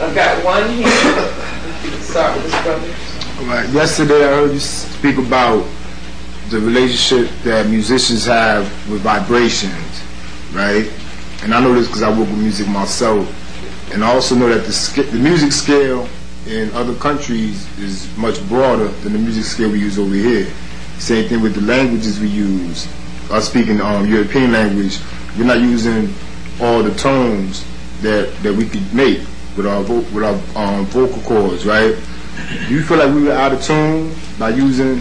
I've got one here. You can start with this brother. All right. Yesterday I heard you speak about the relationship that musicians have with vibrations, right? And I know this because I work with music myself, and I also know that the music scale in other countries is much broader than the music scale we use over here. Same thing with the languages we use. I speak in European language. We're not using all the tones that we could make with our vocal cords, right? Do you feel like we were out of tune by using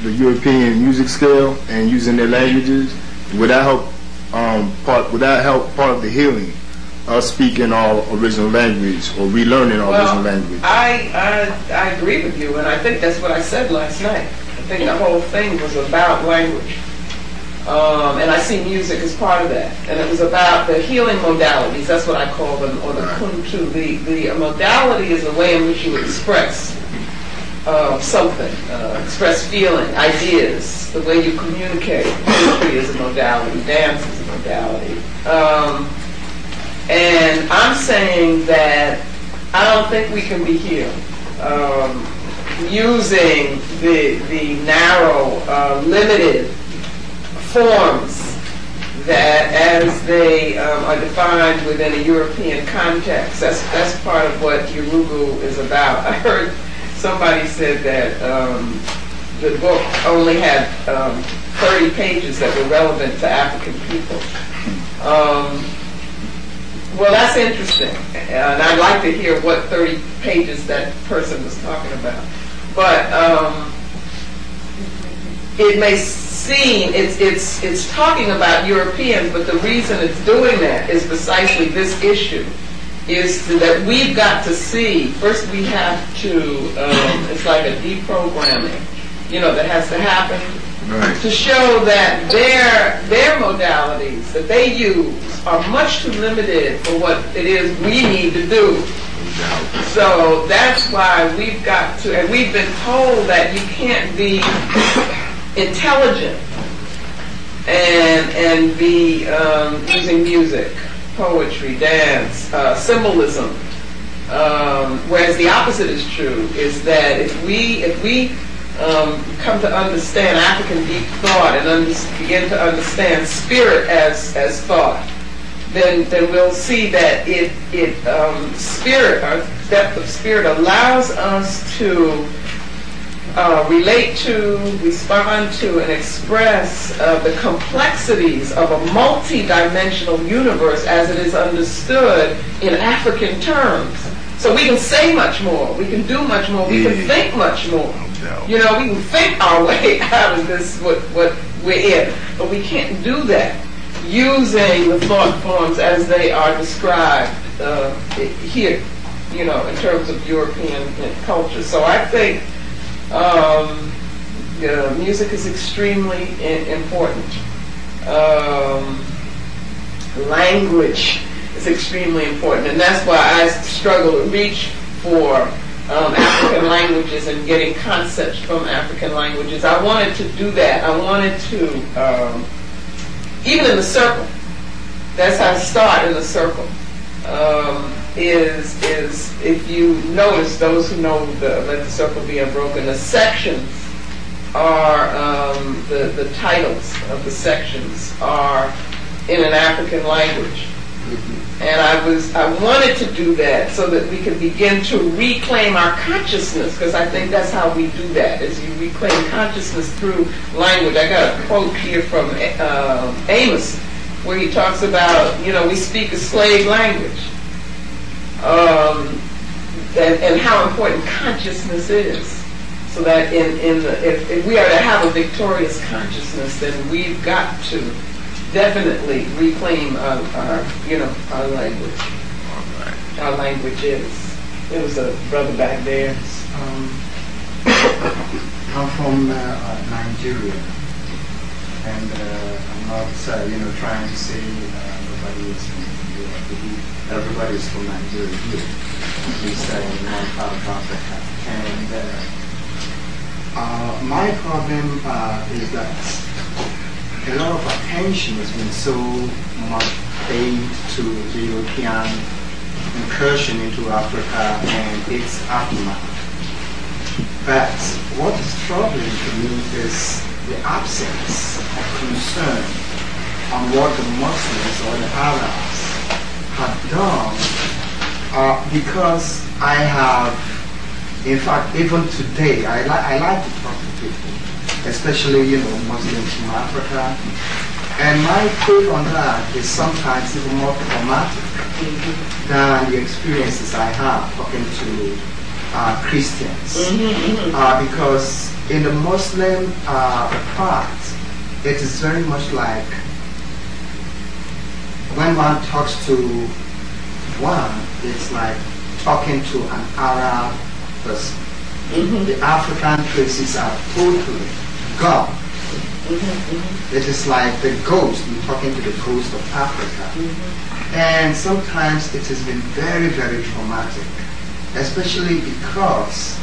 the European music scale and using their languages? Would that help part of the healing of speaking our original language or relearning our original language? I agree with you, and I think that's what I said last night. I think the whole thing was about language. And I see music as part of that. And it was about the healing modalities, that's what I call them, or the kuntu. The modality is the way in which you express something, express feeling, ideas, the way you communicate. Poetry is a modality, dance is a modality. And I'm saying that I don't think we can be healed using the narrow, limited forms that, as they are defined within a European context. That's part of what Yorugu is about. I heard somebody said that the book only had 30 pages that were relevant to African people. Well, that's interesting, and I'd like to hear what 30 pages that person was talking about. But it may seem it's talking about Europeans, but the reason it's doing that is precisely this issue, is that we've got to see, first we have to, it's like a deprogramming, that has to happen, right, to show that their modalities that they use are much too limited for what it is we need to do. So that's why we've got to, and we've been told that you can't be intelligent and be using music, poetry, dance, symbolism. Whereas the opposite is true, is that if we come to understand African deep thought and begin to understand spirit as thought, then we'll see that spirit, our depth of spirit, allows us to relate to, respond to, and express the complexities of a multi-dimensional universe as it is understood in African terms. So we can say much more, we can do much more, we can think much more. We can think our way out of this, what we're in, but we can't do that using the thought forms as they are described here, in terms of European culture. So I think music is extremely important. Language is extremely important, and that's why I struggle to reach for African languages and getting concepts from African languages. I wanted to do that. I wanted to, even in the circle, that's how I start in the circle, is if you notice, those who know Let the Circle Be Unbroken, the sections are, the titles of the sections are in an African language. And I wanted to do that so that we could begin to reclaim our consciousness, because I think that's how we do that, is you reclaim consciousness through language. I got a quote here from Amos, where he talks about, we speak a slave language, and how important consciousness is. So that if we are to have a victorious consciousness, then we've got to definitely reclaim our language. Our language is. There was a brother back there. I'm from Nigeria, and I'm not trying to say everybody is from Nigeria here. It's one part of Africa, and my problem is that a lot of attention has been so much paid to the European incursion into Africa and its aftermath. But what is troubling to me is the absence of concern on what the Muslims or the Arabs have done, because I have, in fact, even today, I like to talk to people, especially, Muslims from Africa, and my take on that is sometimes even more traumatic than the experiences I have talking to Christians, because in the Muslim part, it is very much like when one talks to one, it's like talking to an Arab person. The African places are totally gone. It is like the ghost, you're talking to the ghost of Africa. And sometimes it has been very, very traumatic, especially because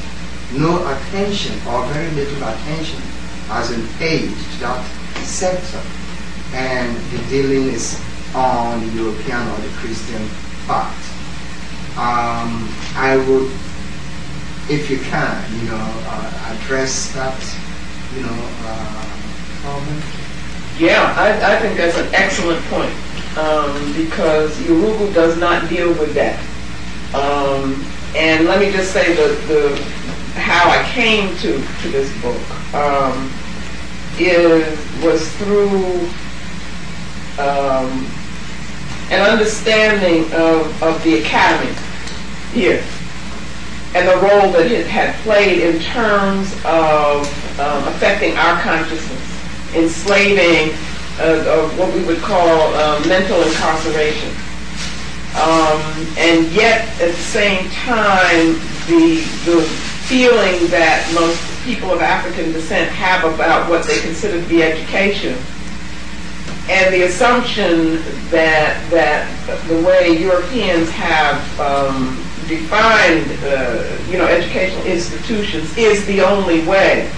no attention or very little attention has been paid to that sector, and the dealing is on the European or the Christian part. I would, if you can, address that, problem. Yeah, I think that's an excellent point, because Urugu does not deal with that. And let me just say how I came to this book was through an understanding of the academy here and the role that it had played in terms of affecting our consciousness, enslaving what we would call mental incarceration. And yet, at the same time, the feeling that most people of African descent have about what they consider to be education, and the assumption that the way Europeans have defined, educational institutions is the only way.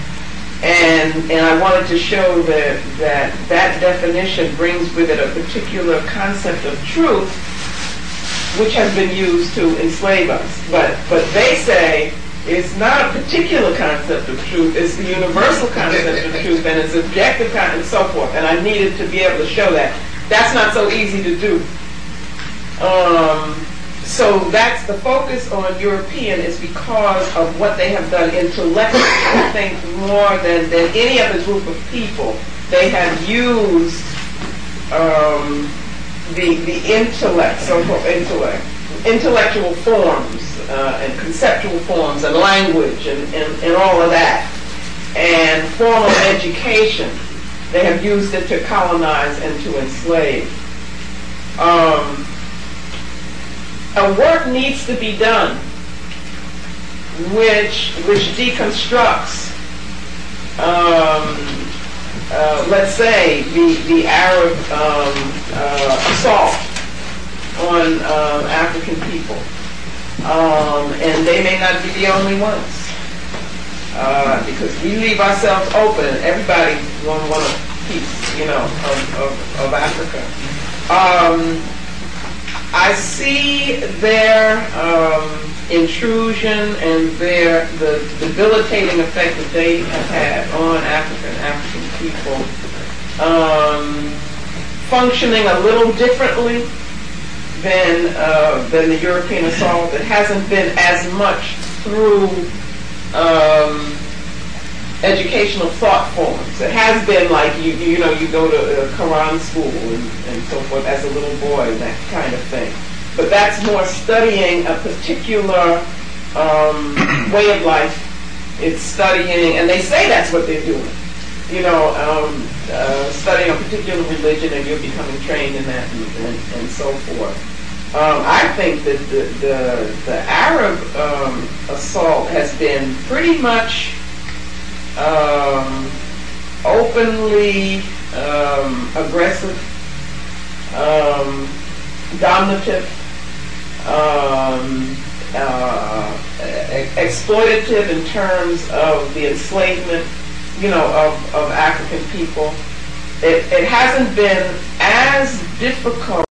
And I wanted to show that definition brings with it a particular concept of truth, which has been used to enslave us. But they say it's not a particular concept of truth, it's the universal concept of truth, and it's objective concept, and so forth. And I needed to be able to show that. That's not so easy to do. So that's the focus on European, is because of what they have done intellectually. I think more than any other group of people, they have used the intellect, so-called intellectual forms and conceptual forms and language and all of that, and formal education. They have used it to colonize and to enslave. A work needs to be done which deconstructs, let's say, the Arab assault on African people, and they may not be the only ones, because we leave ourselves open. Everybody want a piece, of Africa. I see their intrusion and the debilitating effect that they have had on African people, functioning a little differently than the European assault. It hasn't been as much through educational thought forms. It has been like you go to Quran school and so forth as a little boy, that kind of thing. But that's more studying a particular way of life. It's studying, and they say that's what they're doing. Studying a particular religion, and you're becoming trained in that, and so forth. I think that the Arab assault has been pretty much openly aggressive, dominative, exploitative in terms of the enslavement, of African people. It hasn't been as difficult